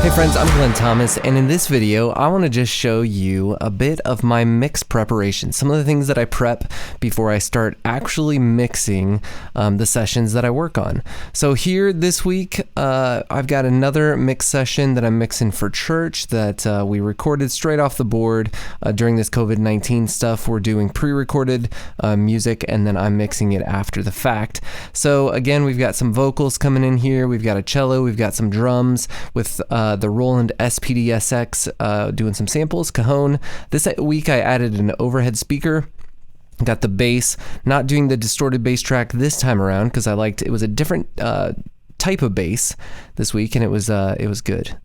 Hey friends, I'm Glenn Thomas, and in this video, I want to just show you a bit of my mix preparation. Some of the things that I prep before I start actually mixing the sessions that I work on. So here this week, I've got another mix session that I'm mixing for church that we recorded straight off the board during this COVID-19 stuff. We're doing pre-recorded music, and then I'm mixing it after the fact. So again, we've got some vocals coming in here. We've got a cello. We've got some drums with the Roland SPD-SX doing some samples, cajon. This week I added an overhead speaker. Got the bass, not doing the distorted bass track this time around because I liked it was a different type of bass this week, and it was good.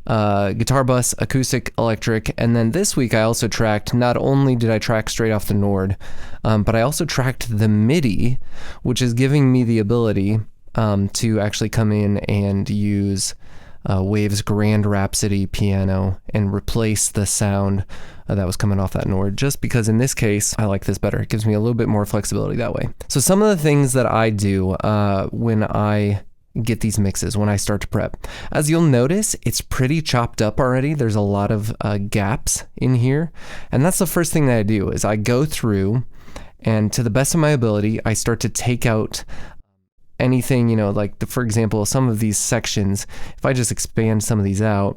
Guitar bus, acoustic, electric, and then this week I also tracked, not only did I track straight off the Nord, but I also tracked the MIDI, which is giving me the ability to actually come in and use Wave's Grand Rhapsody piano and replace the sound that was coming off that Nord, just because in this case I like this better. It gives me a little bit more flexibility that way. So some of the things that I do when I get these mixes, when I start to prep, as you'll notice, it's pretty chopped up already. There's a lot of gaps in here, and that's the first thing that I do is I go through and to the best of my ability I start to take out anything, like for example, some of these sections, if I just expand some of these out,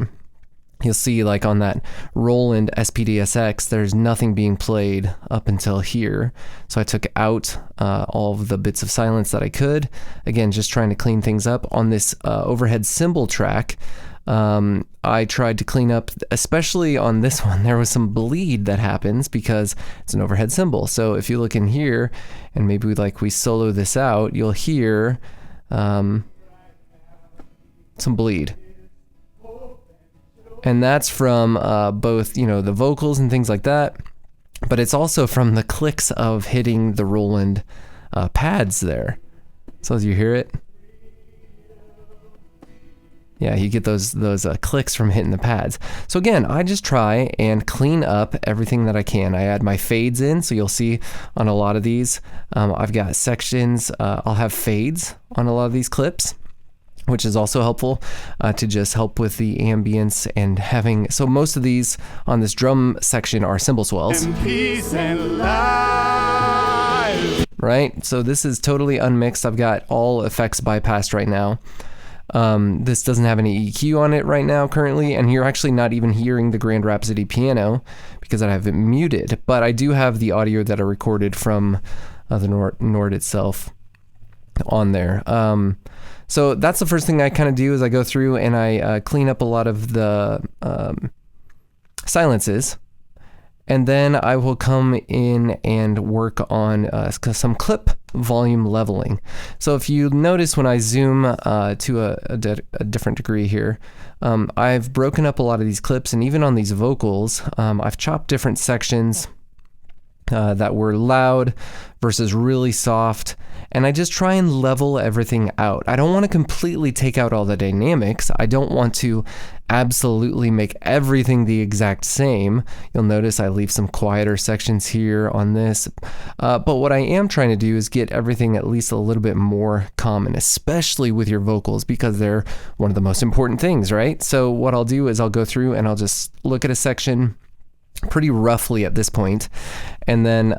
you'll see like on that Roland SPD-SX, there's nothing being played up until here. So I took out all of the bits of silence that I could. Again, just trying to clean things up. On this overhead cymbal track, I tried to clean up, especially on this one, there was some bleed that happens because it's an overhead cymbal. So if you look in here and maybe we solo this out, you'll hear some bleed. And that's from both, the vocals and things like that, but it's also from the clicks of hitting the Roland pads there. So as you hear it, yeah, you get those clicks from hitting the pads. So again, I just try and clean up everything that I can. I add my fades in, so you'll see on a lot of these, I've got sections, I'll have fades on a lot of these clips, which is also helpful to just help with the ambience and having, so most of these on this drum section are cymbal swells. In peace and life. Right? So this is totally unmixed. I've got all effects bypassed right now. This doesn't have any EQ on it right now currently, and you're actually not even hearing the Grand Rhapsody piano because I have it muted, but I do have the audio that I recorded from the Nord itself on there. So that's the first thing I kind of do is I go through and I clean up a lot of the silences, and then I will come in and work on some clip volume leveling. So if you notice when I zoom to a different degree here, I've broken up a lot of these clips, and even on these vocals, I've chopped different sections that were loud versus really soft, and I just try and level everything out. I don't want to completely take out all the dynamics. I don't want to absolutely make everything the exact same. You'll notice I leave some quieter sections here on this, but what I am trying to do is get everything at least a little bit more common, especially with your vocals, because they're one of the most important things, right? So what I'll do is I'll go through and I'll just look at a section pretty roughly at this point, and then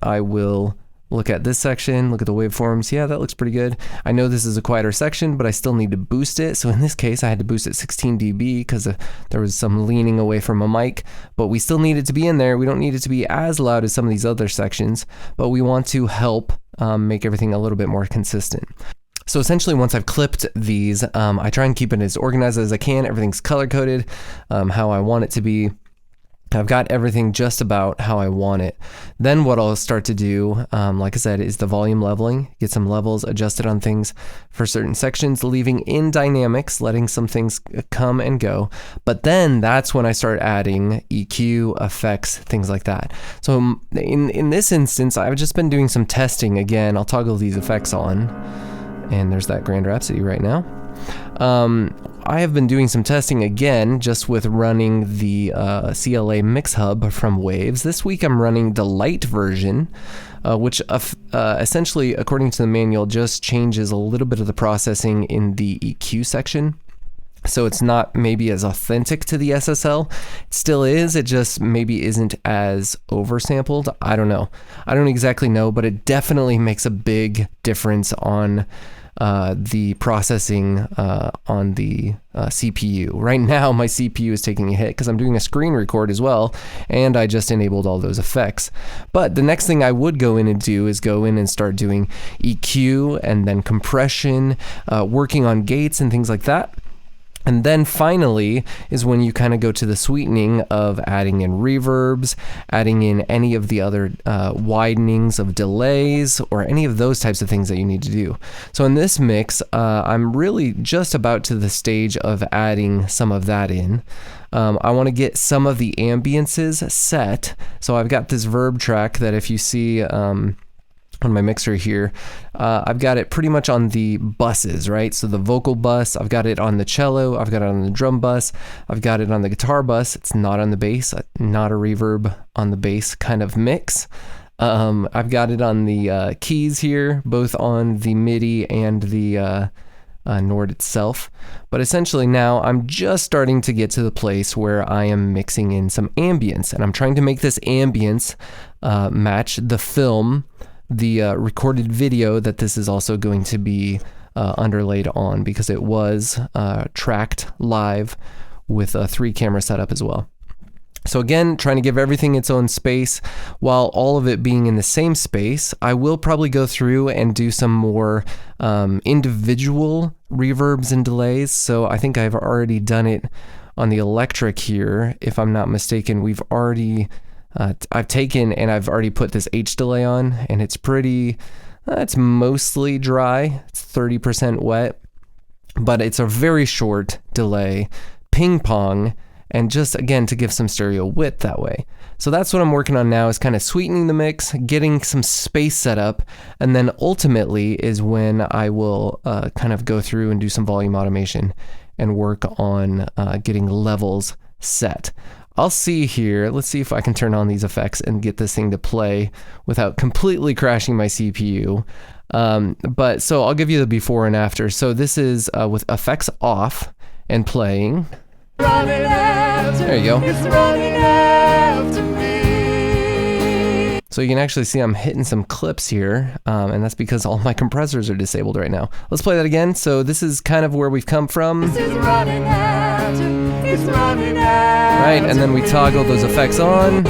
I will look at this section, look at the waveforms. Yeah, that looks pretty good. I know this is a quieter section, but I still need to boost it. So in this case, I had to boost it 16 dB because there was some leaning away from a mic, but we still need it to be in there. We don't need it to be as loud as some of these other sections, but we want to help make everything a little bit more consistent. So essentially, once I've clipped these, I try and keep it as organized as I can. Everything's color-coded, how I want it to be. I've got everything just about how I want it. Then what I'll start to do, like I said, is the volume leveling, get some levels adjusted on things for certain sections, leaving in dynamics, letting some things come and go. But then that's when I start adding EQ, effects, things like that. So in this instance, I've just been doing some testing. Again, I'll toggle these effects on, and there's that Grand Rhapsody right now. I have been doing some testing again, just with running the CLA Mix Hub from Waves. This week I'm running the light version, which essentially, according to the manual, just changes a little bit of the processing in the EQ section. So it's not maybe as authentic to the SSL. It still is, it just maybe isn't as oversampled. I don't know. I don't exactly know, but it definitely makes a big difference on the processing on the CPU. Right now, my CPU is taking a hit because I'm doing a screen record as well, and I just enabled all those effects. But the next thing I would go in and do is go in and start doing EQ and then compression, working on gates and things like that. And then finally is when you kind of go to the sweetening of adding in reverbs, adding in any of the other widenings of delays, or any of those types of things that you need to do. So in this mix, I'm really just about to the stage of adding some of that in. I want to get some of the ambiances set. So I've got this verb track that if you see on my mixer here, I've got it pretty much on the buses, right? So the vocal bus, I've got it on the cello, I've got it on the drum bus, I've got it on the guitar bus. It's not on the bass, not a reverb on the bass kind of mix. I've got it on the keys here, both on the MIDI and the Nord itself. But essentially now I'm just starting to get to the place where I am mixing in some ambience, and I'm trying to make this ambience match the film, the recorded video that this is also going to be underlaid on, because it was tracked live with a 3-camera setup as well. So again, trying to give everything its own space while all of it being in the same space. I will probably go through and do some more individual reverbs and delays. So I think I've already done it on the electric here. If I'm not mistaken, we've already I've taken and I've already put this H delay on, and it's pretty, it's mostly dry. It's 30% wet, but it's a very short delay, ping pong, and just again to give some stereo width that way. So that's what I'm working on now, is kind of sweetening the mix, getting some space set up, and then ultimately is when I will kind of go through and do some volume automation and work on getting levels set. I'll see here, let's see if I can turn on these effects and get this thing to play without completely crashing my CPU. But so I'll give you the before and after. So this is with effects off and playing. There you go. So you can actually see I'm hitting some clips here, and that's because all my compressors are disabled right now. Let's play that again. So this is kind of where we've come from. Right, and then we toggle those effects on.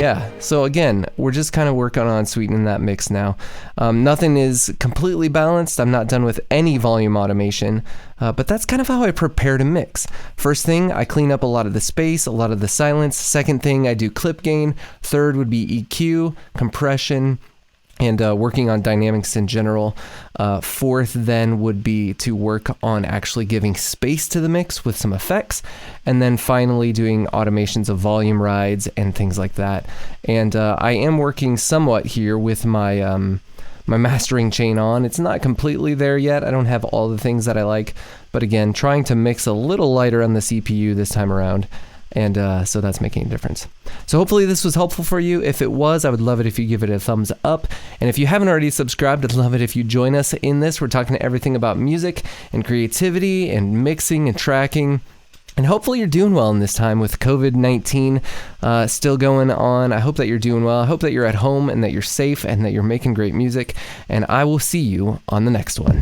Yeah, so again, we're just kind of working on sweetening that mix now. Nothing is completely balanced. I'm not done with any volume automation, but that's kind of how I prepare to mix. First thing, I clean up a lot of the space, a lot of the silence. Second thing, I do clip gain. Third would be EQ, compression, and working on dynamics in general. Fourth then would be to work on actually giving space to the mix with some effects, and then finally doing automations of volume rides and things like that. And I am working somewhat here with my my mastering chain on. It's not completely there yet. I don't have all the things that I like, but again, trying to mix a little lighter on the CPU this time around. And so that's making a difference. So hopefully this was helpful for you. If it was, I would love it if you give it a thumbs up. And if you haven't already subscribed, I'd love it if you join us in this. We're talking everything about music and creativity and mixing and tracking. And hopefully you're doing well in this time with COVID-19 still going on. I hope that you're doing well. I hope that you're at home and that you're safe and that you're making great music. And I will see you on the next one.